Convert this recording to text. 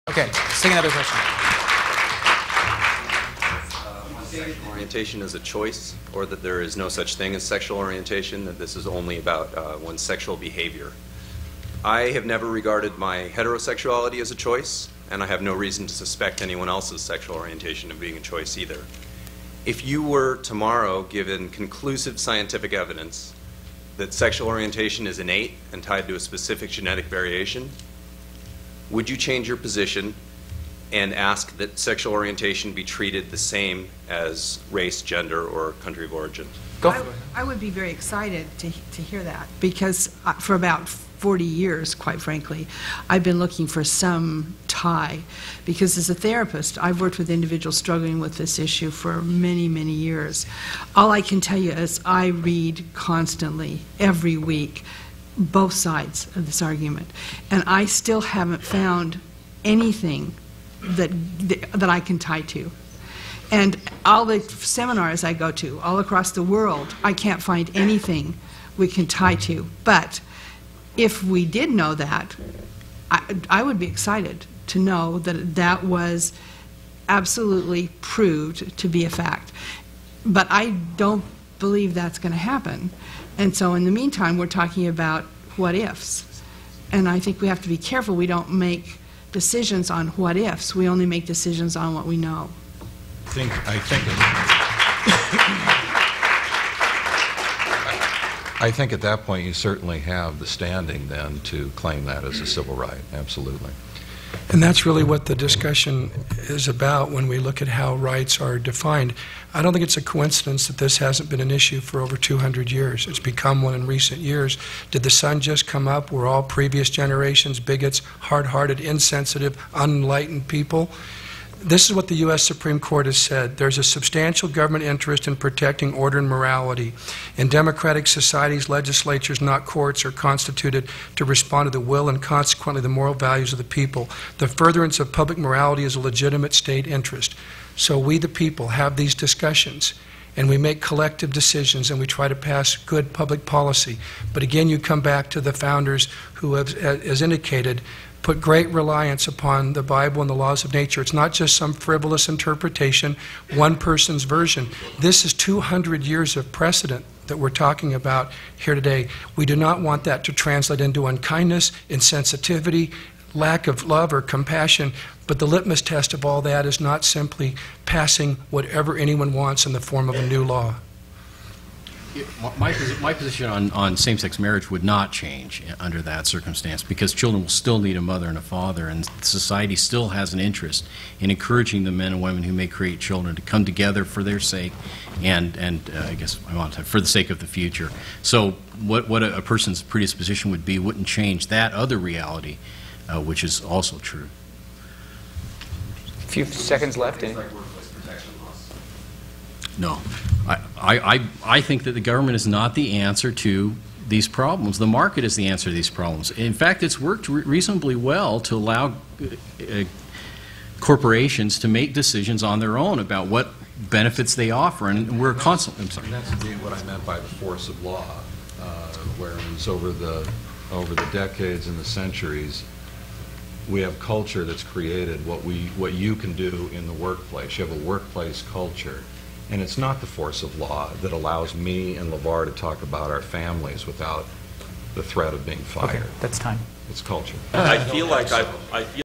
Okay, let's take another question. Sexual orientation is a choice, or that there is no such thing as sexual orientation, that this is only about one's sexual behavior. I have never regarded my heterosexuality as a choice, and I have no reason to suspect anyone else's sexual orientation of being a choice either. If you were tomorrow given conclusive scientific evidence that sexual orientation is innate and tied to a specific genetic variation, would you change your position and ask that sexual orientation be treated the same as race, gender, or country of origin? I would be very excited to hear that, because for about 40 years, quite frankly, I've been looking for some tie, because as a therapist, I've worked with individuals struggling with this issue for many, many years. All I can tell you is I read constantly, every week, both sides of this argument, and I still haven't found anything that I can tie to. And all the seminars I go to all across the world, I can't find anything we can tie to. But if we did know that, I would be excited to know that that was absolutely proved to be a fact. But I don't believe that's going to happen. And so in the meantime, we're talking about what ifs. And I think we have to be careful we don't make decisions on what ifs. We only make decisions on what we know. I think at that point you certainly have the standing then to claim that as a civil right, absolutely. And that's really what the discussion is about when we look at how rights are defined. I don't think it's a coincidence that this hasn't been an issue for over 200 years. It's become one in recent years. Did the sun just come up? Were all previous generations bigots, hard-hearted, insensitive, unenlightened people? This is what the U.S. Supreme Court has said. There's a substantial government interest in protecting order and morality. In democratic societies, legislatures, not courts, are constituted to respond to the will and consequently the moral values of the people. The furtherance of public morality is a legitimate state interest. So we, the people, have these discussions, and we make collective decisions, and we try to pass good public policy. But again, you come back to the founders who have, as indicated, put great reliance upon the Bible and the laws of nature. It's not just some frivolous interpretation, one person's version. This is 200 years of precedent that we're talking about here today. We do not want that to translate into unkindness, insensitivity, lack of love or compassion, but the litmus test of all that is not simply passing whatever anyone wants in the form of a new law. My position on same-sex marriage would not change under that circumstance, because children will still need a mother and a father, and society still has an interest in encouraging the men and women who may create children to come together for their sake and I guess I want to say for the sake of the future. So what a person's predisposition would be wouldn't change that other reality, which is also true. A few seconds left. No. I think that the government is not the answer to these problems. The market is the answer to these problems. In fact, it's worked reasonably well to allow corporations to make decisions on their own about what benefits they offer, and we're constantly... I'm sorry. And that's indeed what I meant by the force of law, whereas over the decades and the centuries, we have culture that's created what you can do in the workplace. You have a workplace culture. And it's not the force of law that allows me and LeVar to talk about our families without the threat of being fired. Okay, that's time. It's culture. I feel like